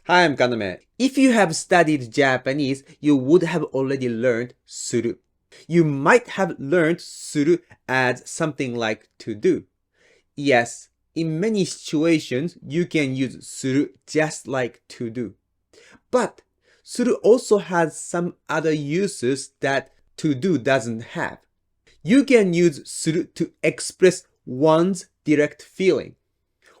Hi, I'm Kaname. If you have studied Japanese, you would have already learned suru. You might have learned suru as something like to do. Yes, in many situations, you can use suru just like to do. But suru also has some other uses that to do doesn't have. You can use suru to express one's direct feeling.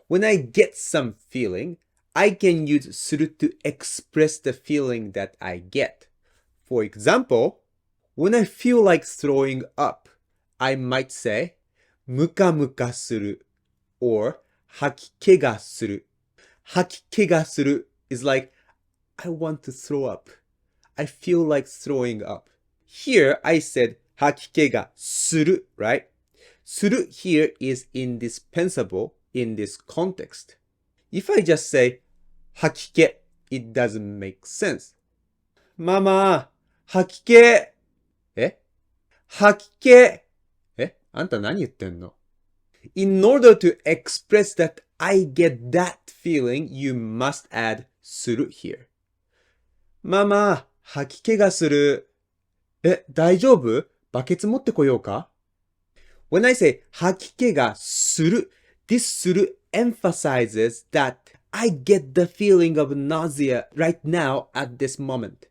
When I get some feeling, I can use suru to express the feeling that I get. For example, when I feel like throwing up, I might say, muka muka suru or hakike ga suru. Hakike ga suru is like, I want to throw up. I feel like throwing up. Here I said hakike ga suru, right? Suru here is indispensable in this context. If I just say hakike, it doesn't make sense. Mama, hakike. 吐き気。あんた何言ってんの? In order to express that I get that feeling, you must add suru here. ママ、吐き気がする。大丈夫？バケツ持ってこようか? When I say 吐き気がする, this suru emphasizes that I get the feeling of nausea right now at this moment.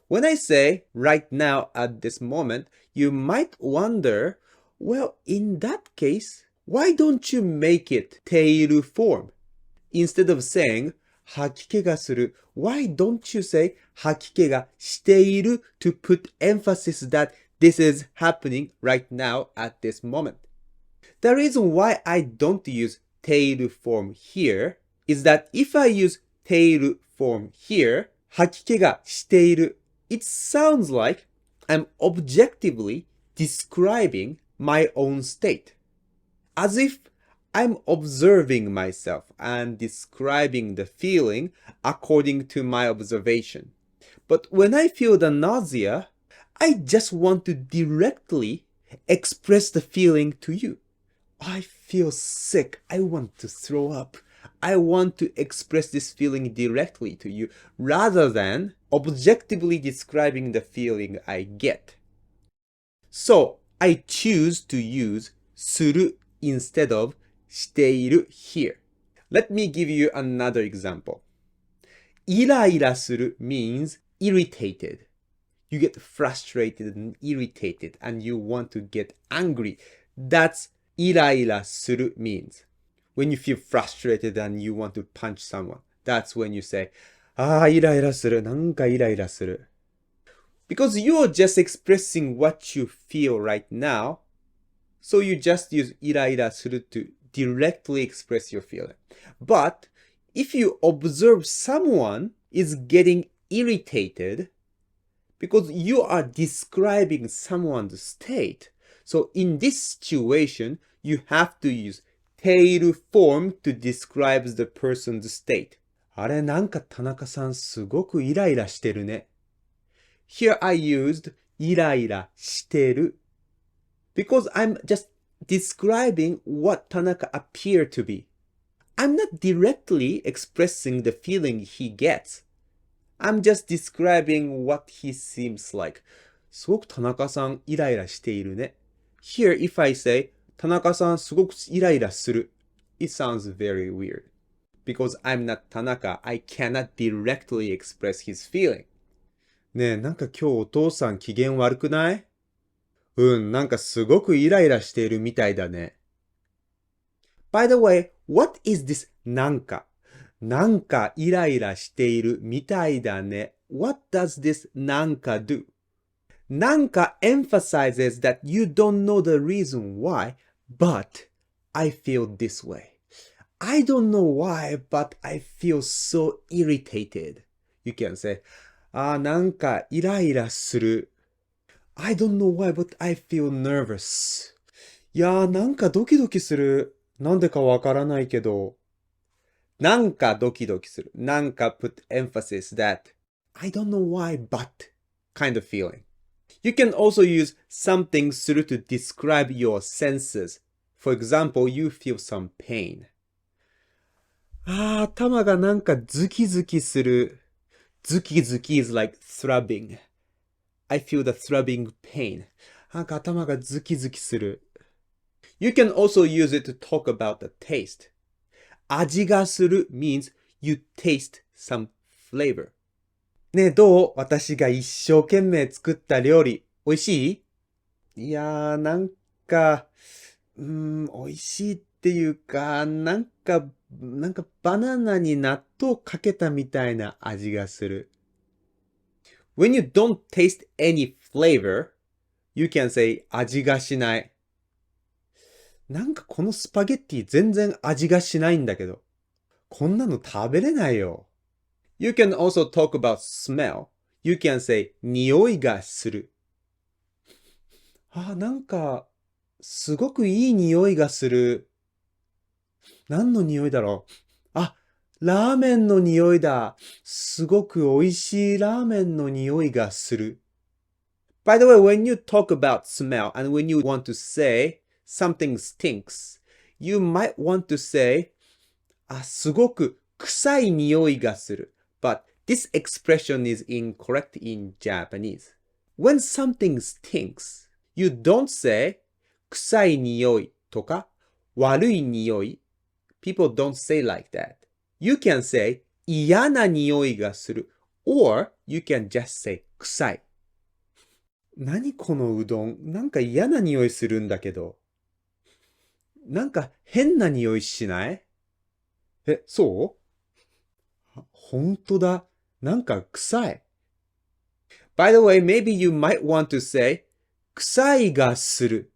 When I say right now at this moment, you might wonder, well, in that case, why don't you make it teiru form? Instead of saying 吐き気がする, why don't you say 吐き気がしている to put emphasis that this is happening right now at this moment? The reason why I don't use teiru form here is that if I use teiru form here, 吐き気がしている, it sounds like I'm objectively describing my own state. As if I'm observing myself and describing the feeling according to my observation. But when I feel the nausea, I just want to directly express the feeling to you. I feel sick. I want to throw up. I want to express this feeling directly to you rather than objectively describing the feeling I get. So I choose to use suru instead of している here. Let me give you another example. イライラする means irritated. You get frustrated and irritated and you want to get angry. That's イライラする means. When you feel frustrated and you want to punch someone, that's when you say, イライラする。なんかイライラする。Because you're just expressing what you feel right now, so you just use イライラする to directly express your feeling. But if you observe someone is getting irritated because you are describing someone's state, so in this situation, you have to use ている form to describe the person's state. あれ、なんか田中さんすごくイライラしてるね。Here I used イライラしてる because I'm just describing what Tanaka appeared to be. I'm not directly expressing the feeling he gets. I'm just describing what he seems like. すごく田中さんイライラしているね。Here, if I say 田中さんすごくイライラする, it sounds very weird. Because I'm not Tanaka, I cannot directly express his feeling. ねえ、なんか今日お父さん機嫌悪くない？なんかすごくイライラしているみたいだね。By the way, what is this nanka? なんかイライラしているみたいだね。What does this nanka do? Nanka emphasizes that you don't know the reason why, but I feel this way. I don't know why, but I feel so irritated. You can say, なんかイライラする。I don't know why, but I feel nervous. いやー、なんかドキドキする。なんでかわからないけど。なんかドキドキする。なんか put emphasis that I don't know why, but kind of feeling. You can also use something する to describe your senses. For example, you feel some pain. 頭がなんかズキズキする。ズキズキ is like throbbing. I feel the throbbing pain. なんか頭がズキズキする。You can also use it to talk about the taste. 味がする means you taste some flavor. ねえ、どう？私が一生懸命作った料理。美味しい？いやー、なんか、美味しいっていうか、なんかバナナに納豆かけたみたいな味がする。When you don't taste any flavor, you can say 味がしない。なんかこのスパゲッティ全然味がしないんだけど。こんなの食べれないよ。You can also talk about smell. You can say 匂いがする。なんか、すごくいい匂いがする。何の匂いだろう？ラーメンの匂いだ。すごく美味しいラーメンの匂いがする。By the way, when you talk about smell and when you want to say something stinks, you might want to say, すごく臭い匂いがする。But this expression is incorrect in Japanese. When something stinks, you don't say 臭い匂いとか悪い匂い。People don't say like that. You can say 嫌な匂いがする or you can just say 臭い。何このうどん？なんか嫌な匂いするんだけど。なんか変な匂いしない？そう？ほんとだ。なんか臭い。By the way, maybe you might want to say 臭いがする。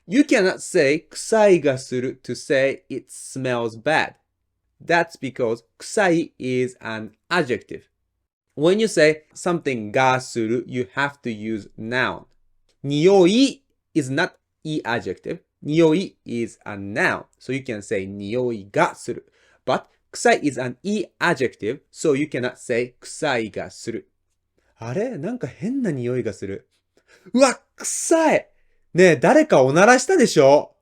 You cannot say 臭いがする to say it smells bad. That's because 臭い is an adjective. When you say something がする, you have to use noun. 匂い is not e adjective. 匂い is a noun. So you can say 匂いがする. But 臭い is an e adjective. So you cannot say 臭いがする。あれ？なんか変な匂いがする。うわ、臭い！ねえ、誰かおならしたでしょ？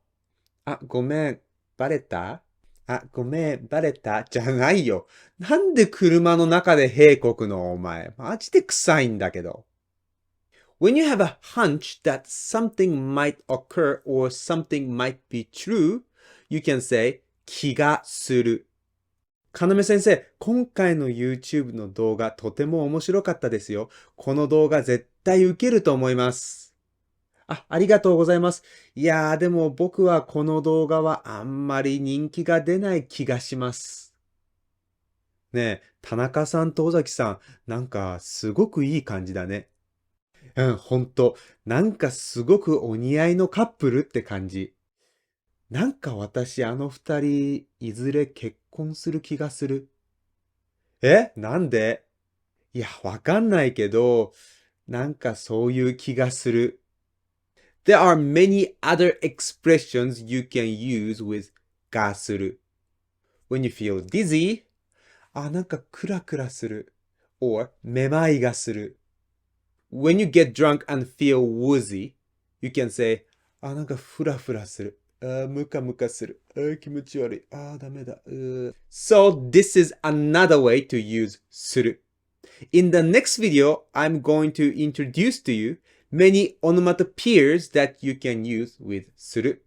ごめん。バレた？ごめん、バレた？じゃないよ。なんで車の中で屁こくのお前。マジで臭いんだけど。When you have a hunch that something might occur or something might be true, you can say 気がする。かなめ先生、今回の YouTube の動画とても面白かったですよ。この動画絶対受けると思います。ありがとうございます。いやー、でも僕はこの動画はあんまり人気が出ない気がします。ねえ、田中さんと尾崎さん、なんかすごくいい感じだね。ほんと、なんかすごくお似合いのカップルって感じ。なんか私あの二人、いずれ結婚する気がする。なんで？いや、わかんないけど、なんかそういう気がする。There are many other expressions you can use with がする。When you feel dizzy, なんかクラクラする。or めまいがする。When you get drunk and feel woozy, you can say, なんかフラフラする。ムカムカする。気持ち悪い。ダメだ。So this is another way to use する。In the next video, I'm going to introduce to you many onomatopoeias that you can use with する.